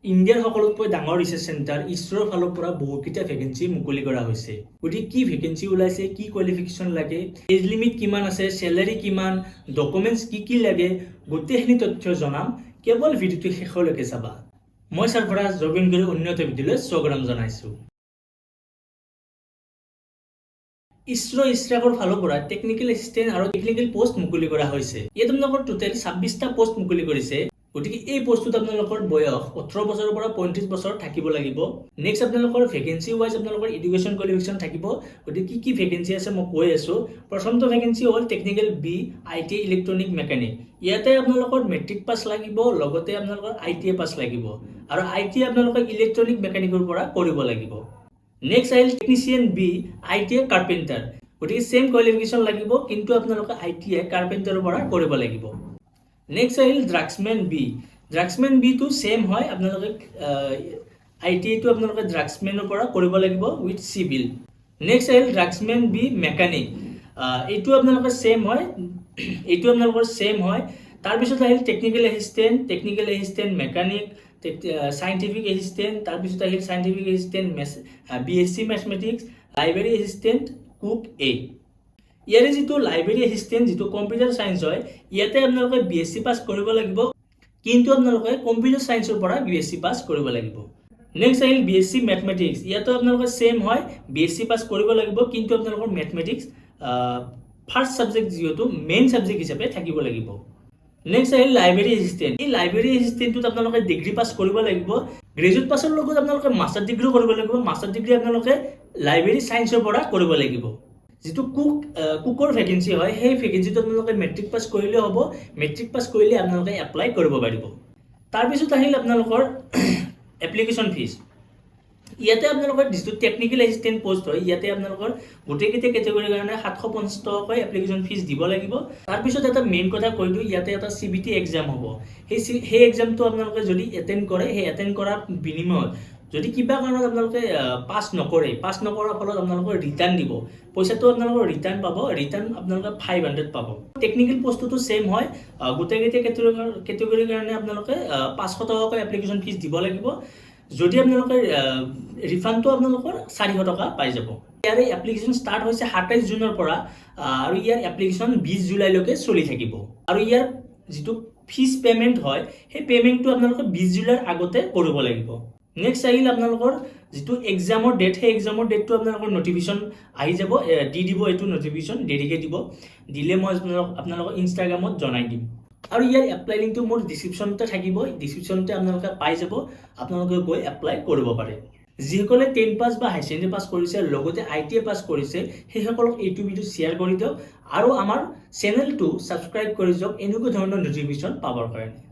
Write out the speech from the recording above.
ইণ্ডিয়াৰ সকলোতকৈ ডাঙৰ ৰিচাৰ্চ চেণ্টাৰ ইছৰোৰ ফালৰ পৰা বহুকেইটা ভেকেঞ্চি মুকলি কৰা হৈছে। গতিকে কি ভেকেঞ্চি ওলাইছে, কি কোৱালিফিকেশ্যন লাগে, এজ লিমিট কিমান আছে, চেলাৰী কিমান, ডকুমেণ্টছ কি কি লাগে, গোটেইখিনি তথ্য জনাম। কেৱল ভিডিঅ'টো শেষলৈকে চাবা। মই ছাৰফৰাজ জবিনগুৰি উন্নত বিদ্যালয়ত স্বাগতম জনাইছোঁ। ইছৰাকৰ ফালৰ পৰা টেকনিকেল এছিষ্টেণ্ট আৰু টেকনিকেল পোষ্ট মুকলি কৰা হৈছে। ইয়াত আপোনালোকৰ টোটেল 26টা পোষ্ট মুকলি কৰিছে। গতিকে এই পোষ্টটোত আপোনালোকৰ বয়স 18 বছৰৰ পৰা 35 বছৰ থাকিব লাগিব। নেক্সট আপোনালোকৰ ভেকেঞ্চি ৱাইজ আপোনালোকৰ এডুকেশ্যন কোৱালিফিকেশ্যন থাকিব। গতিকে কি ভেকেঞ্চি আছে মই কৈ আছোঁ। প্ৰথমটো ভেকেঞ্চি হ'ল technical B ITI electronic mechanic. ইয়াতে আপোনালোকৰ মেট্ৰিক পাছ লাগিব, লগতে আপোনালোকৰ ITI পাছ লাগিব আৰু ITI আপোনালোকৰ ইলেক্ট্ৰনিক মেকানিকৰ পৰা কৰিব লাগিব। নেক্সট আহিল টেকনিচিয়ান বি ITI কাৰ্পেণ্টাৰ। গতিকে চেম কোৱালিফিকেশ্যন লাগিব, কিন্তু আপোনালোকে ITI কাৰ্পেণ্টাৰৰ পৰা কৰিব লাগিব। নেক্সট আহিল ড্ৰাগছমেন বি। ড্ৰাগছমেন বিটো চেম হয়, আপোনালোকে ITIটো আপোনালোকে ড্ৰাগছমেনৰ পৰা কৰিব লাগিব উইথ চিভিল। নেক্সট আহিল ড্ৰাগছমেন বি মেকানিক। এইটো আপোনালোকৰ চেম হয়, তাৰপিছত আহিল technical assistant mechanic, scientific assistant, তাৰপিছত আহিল scientific assistant BSc mathematics, library assistant cook A। ইয়াৰে যিটো লাইব্ৰেৰী এছিষ্টেণ্ট, যিটো কম্পিউটাৰ চায়েন্স হয়, ইয়াতে আপোনালোকে BSc পাছ কৰিব লাগিব, কিন্তু আপোনালোকে কম্পিউটাৰ চায়েন্সৰ পৰা BSc পাছ কৰিব লাগিব। নেক্সট আহিল BSc মেথমেটিক্স। ইয়াতো আপোনালোকে চেম হয়, BSc পাছ কৰিব লাগিব, কিন্তু আপোনালোকৰ মেথমেটিক্স ফাৰ্ষ্ট ছাবজেক্ট যিহেতু মেইন ছাবজেক্ট হিচাপে থাকিব লাগিব। নেক্সট আহিল লাইব্ৰেৰী এছিষ্টেণ্ট। এই লাইব্ৰেৰী এছিষ্টেণ্টটোত আপোনালোকে ডিগ্ৰী পাছ কৰিব লাগিব। গ্ৰেজুৱেট পাছৰ লগত আপোনালোকে মাষ্টাৰ ডিগ্ৰীও কৰিব লাগিব। মাষ্টাৰ ডিগ্ৰী আপোনালোকে লাইব্ৰেৰী চায়েন্সৰ পৰা কৰিব লাগিব। যিটো কুকৰ ভেকেঞ্চি হয়, সেই ভেকেঞ্চিটো আপোনালোকে মেট্ৰিক পাছ কৰিলেও হ'ব। মেট্ৰিক পাছ কৰিলে আপোনালোকে এপ্লাই কৰিব পাৰিব। তাৰপিছত আহিল আপোনালোকৰ এপ্লিকেশ্যন ফিজ। ইয়াতে আপোনালোকৰ যিটো টেকনিকেল এছিষ্টেণ্ট পোষ্ট হয়, ইয়াতে আপোনালোকৰ গোটেইকেইটা কেটেগৰীৰ কাৰণে 750 টকাকৈ এপ্লিকেশ্যন ফিজ দিব লাগিব। তাৰপিছত এটা মেইন কথা কৈ দিওঁ, ইয়াতে এটা CBT এক্সাম হ'ব। সেই এক্সামটো আপোনালোকে যদি এটেণ্ড কৰে, সেই এটেণ্ড কৰাৰ বিনিময়ত যদি কিবা কাৰণত আপোনালোকে পাছ নকৰাৰ ফলত আপোনালোকৰ ৰিটাৰ্ণ দিব। পইচাটো আপোনালোকৰ ৰিটাৰ্ণ পাব, আপোনালোকে 500 পাব। টেকনিকেল পোষ্টটো চেম হয়, গোটেইকেইটা কেটেগৰীৰ কাৰণে আপোনালোকে 500 টকাকৈ এপ্লিকেশ্যন ফিজ দিব লাগিব। যদি আপোনালোকে ৰিফাণ্ডটো আপোনালোকৰ 400 টকা পাই যাব। ইয়াৰে এপ্লিকেশ্যন ষ্টাৰ্ট হৈছে 27 জুনৰ পৰা আৰু ইয়াৰ এপ্লিকেশ্যন 20 জুলাইলৈকে চলি থাকিব। আৰু ইয়াৰ যিটো ফিজ পে'মেণ্ট হয়, সেই পে'মেণ্টটো আপোনালোকে 20 জুলাইৰ আগতে কৰিব লাগিব। নেক্সট আহিল আপোনালোকৰ যিটো এক্সামৰ ডেট, সেই এক্সামৰ ডেটটো আপোনালোকৰ নটিফিকেশ্যন আহি যাব, দি দিব। এইটো নটিফিকেশ্যন দেৰিকৈ দিলে মই আপোনালোকৰ ইনষ্টাগ্ৰামত জনাই দিম। আৰু ইয়াৰ এপ্লাই লিংকটো মোৰ ডিছক্ৰিপশ্যনতে থাকিব। ডিছক্ৰিপশ্যনতে আপোনালোকে পাই যাব, আপোনালোকে গৈ এপ্লাই কৰিব পাৰে। যিসকলে 10 পাছ বা হাই ছেকেণ্ডেৰী পাছ কৰিছে, লগতে ITI পাছ কৰিছে, সেইসকলক এইটো ভিডিঅ' শ্বেয়াৰ কৰি দিয়ক আৰু আমাৰ চেনেলটো ছাবস্ক্ৰাইব কৰি যাওক এনেকুৱা ধৰণৰ নটিফিকেশ্যন পাবৰ কাৰণে।